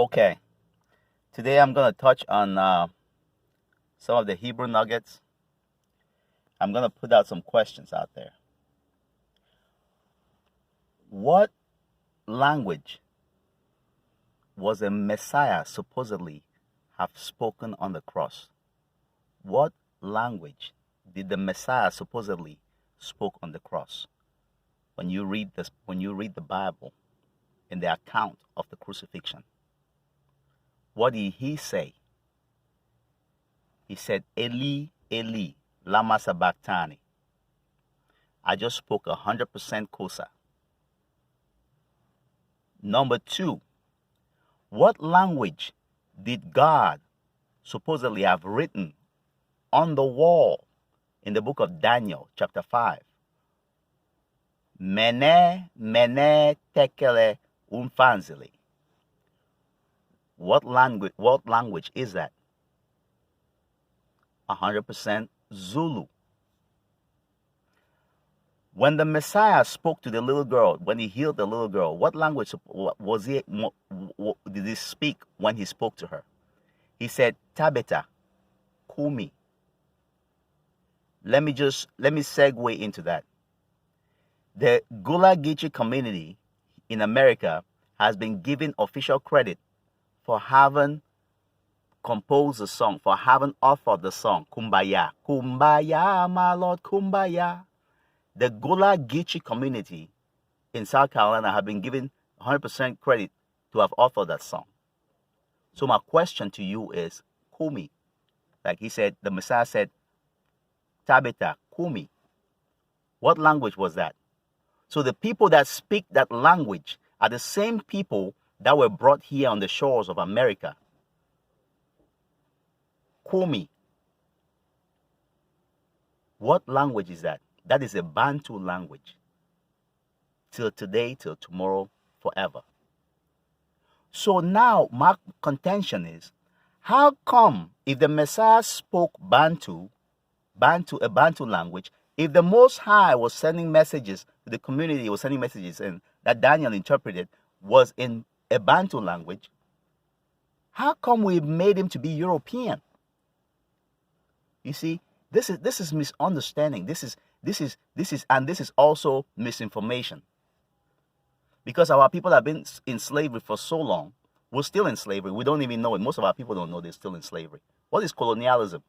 Okay, today I'm going to touch on some of the Hebrew nuggets. I'm going to put out some questions out there. What language was the Messiah supposedly have spoken on the cross? What language did the Messiah supposedly spoke on the cross? When you read the Bible in the account of the crucifixion, what did he say? He said, Eli, Eli, lama sabachthani. I just spoke 100% Kosa. Number 2, what language did God supposedly have written on the wall in the book of Daniel, chapter 5? Mene, mene, tekele, umfanzili. What language is that? 100% Zulu. When the Messiah spoke to the little girl, when he healed the little girl, what language did he speak when he spoke to her? He said, Tabitha, kumi. Let me segue into that. The Gula Geechee community in America has been given official credit for having composed the song, for having authored the song, Kumbaya. Kumbaya, my Lord, Kumbaya. The Gula Geechee community in South Carolina have been given 100% credit to have authored that song. So my question to you is, Kumi. Like he said, the Messiah said, Tabitha, Kumi. What language was that? So the people that speak that language are the same people that were brought here on the shores of America. Kumi. What language is that? That is a Bantu language. Till today, till tomorrow, forever. So now my contention is, how come if the Messiah spoke Bantu, a Bantu language, if the Most High was sending messages to the community, was sending messages and that Daniel interpreted was in a Bantu language, how come we made him to be European? You see, this is misunderstanding. This is also misinformation. Because our people have been in slavery for so long, we're still in slavery. We don't even know it. Most of our people don't know they're still in slavery. What is colonialism?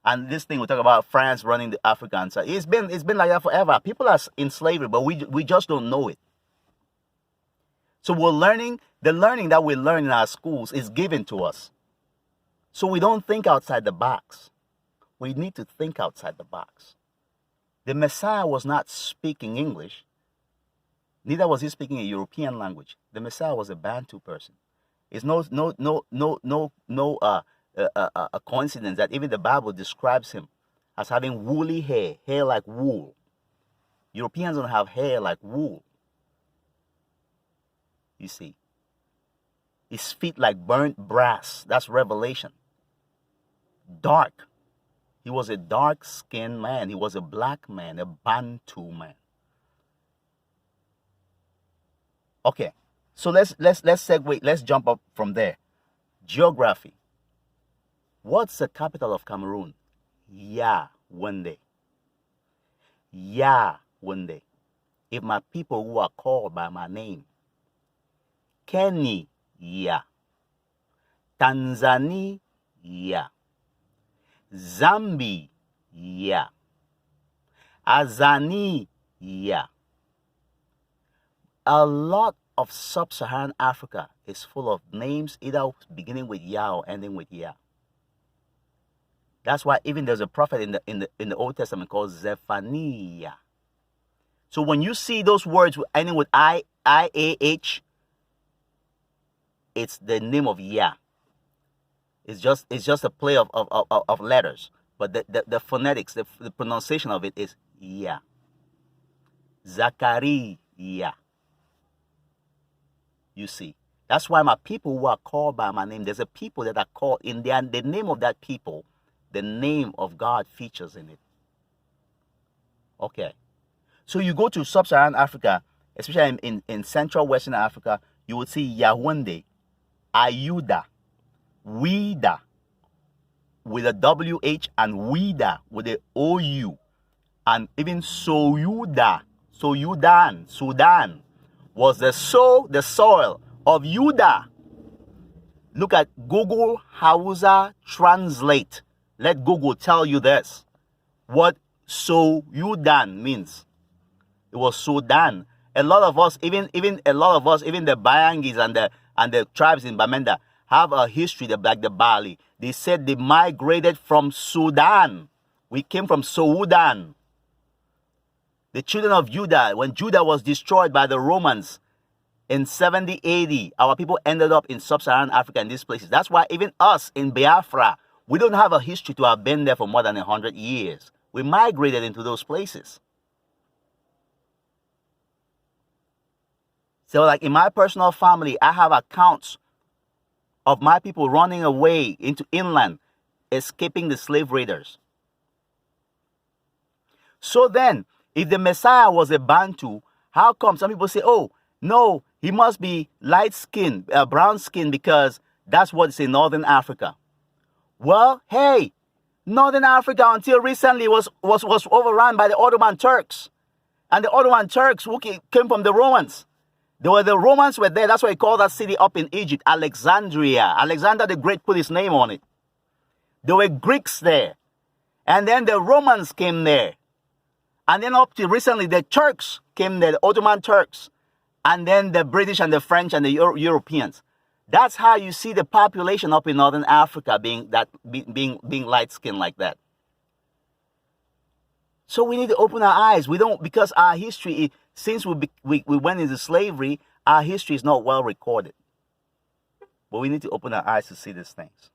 And this thing we talk about France running the African side. It's been like that forever. People are in slavery, but we just don't know it. So we're learning, the learning that we learn in our schools is given to us. So we don't think outside the box. We need to think outside the box. The Messiah was not speaking English. Neither was he speaking a European language. The Messiah was a Bantu person. It's no a coincidence that even the Bible describes him as having woolly hair like wool. Europeans don't have hair like wool. You see, his feet like burnt brass. That's Revelation. Dark. He was a dark-skinned man. He was a black man, a Bantu man. Okay, so let's segue. Let's jump up from there. Geography. What's the capital of Cameroon? Yaoundé. Yaoundé. If my people who are called by my name, Kenya, Tanzania, Zambia, Azania. A lot of sub-Saharan Africa is full of names either beginning with Ya or ending with Ya. That's why even there's a prophet in the Old Testament called Zephaniah. So when you see those words ending with IAH, it's the name of Ya. It's just a play of letters, but the phonetics, the pronunciation of it is Ya. Zachariah. You see, that's why my people who are called by my name, there's a people that are called in the name of that people, the name of God features in it. Okay. So you go to sub-Saharan Africa, especially in Central Western Africa, you will see Yaoundé. Ayuda, Wida with a WH, and Wida with a OU, and even Soyuda, Sudan was the soil of Judah. Look at Google Hausa Translate. Let Google tell you this. What Soyudan means. It was Sudan. A lot of us, even the Bayangis and the tribes in Bamenda have a history, like the Bali. They said they migrated from Sudan. We came from Sudan. The children of Judah, when Judah was destroyed by the Romans in 70 AD, our people ended up in sub-Saharan Africa in these places. That's why even us in Biafra, we don't have a history to have been there for more than 100 years. We migrated into those places. So like in my personal family, I have accounts of my people running away into inland, escaping the slave raiders. So then, if the Messiah was a Bantu, how come some people say, oh, no, he must be light-skinned, brown skin, because that's what's in Northern Africa? Well, hey, Northern Africa until recently was overrun by the Ottoman Turks. And the Ottoman Turks who came from the Romans. The Romans were there. That's why he called that city up in Egypt, Alexandria. Alexander the Great put his name on it. There were Greeks there. And then the Romans came there. And then up to recently, the Turks came there, the Ottoman Turks. And then the British and the French and the Europeans. That's how you see the population up in Northern Africa being light-skinned like that. So we need to open our eyes. Because our history, since we went into slavery, our history is not well recorded. But we need to open our eyes to see these things.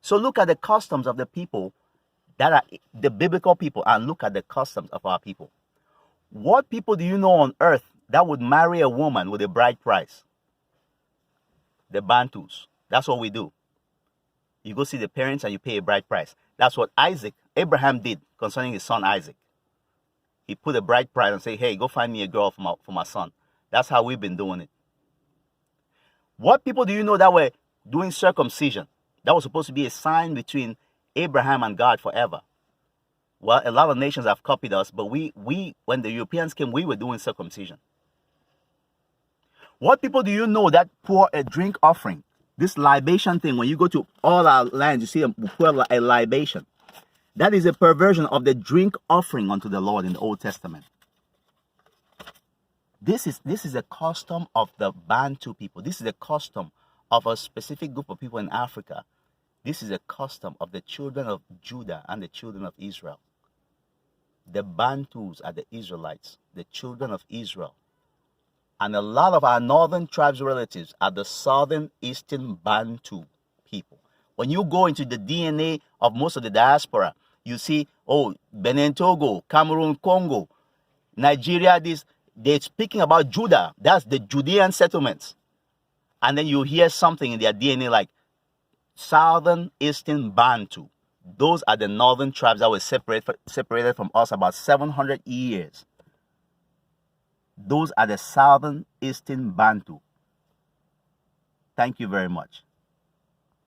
So look at the customs of the people that are the biblical people, and look at the customs of our people. What people do you know on earth that would marry a woman with a bride price? The Bantus. That's what we do. You go see the parents and you pay a bride price. That's what Abraham did concerning his son Isaac. He put a bride price and said, hey, go find me a girl for my son. That's how we've been doing it. What people do you know that were doing circumcision? That was supposed to be a sign between Abraham and God forever. Well, a lot of nations have copied us, but we when the Europeans came, we were doing circumcision. What people do you know that pour a drink offering? This libation thing, when you go to all our lands, you see them pour a libation. That is a perversion of the drink offering unto the Lord in the Old Testament. This is a custom of the Bantu people. This is a custom of a specific group of people in Africa. This is a custom of the children of Judah and the children of Israel. The Bantus are the Israelites, the children of Israel. And a lot of our northern tribes relatives are the southern eastern Bantu people. When you go into the DNA of most of the diaspora, you see, oh, Benin, Togo, Cameroon, Congo, Nigeria, they're speaking about Judah. That's the Judean settlements. And then you hear something in their DNA like Southern Eastern Bantu. Those are the northern tribes that were separated from us about 700 years. Those are the Southern Eastern Bantu. Thank you very much.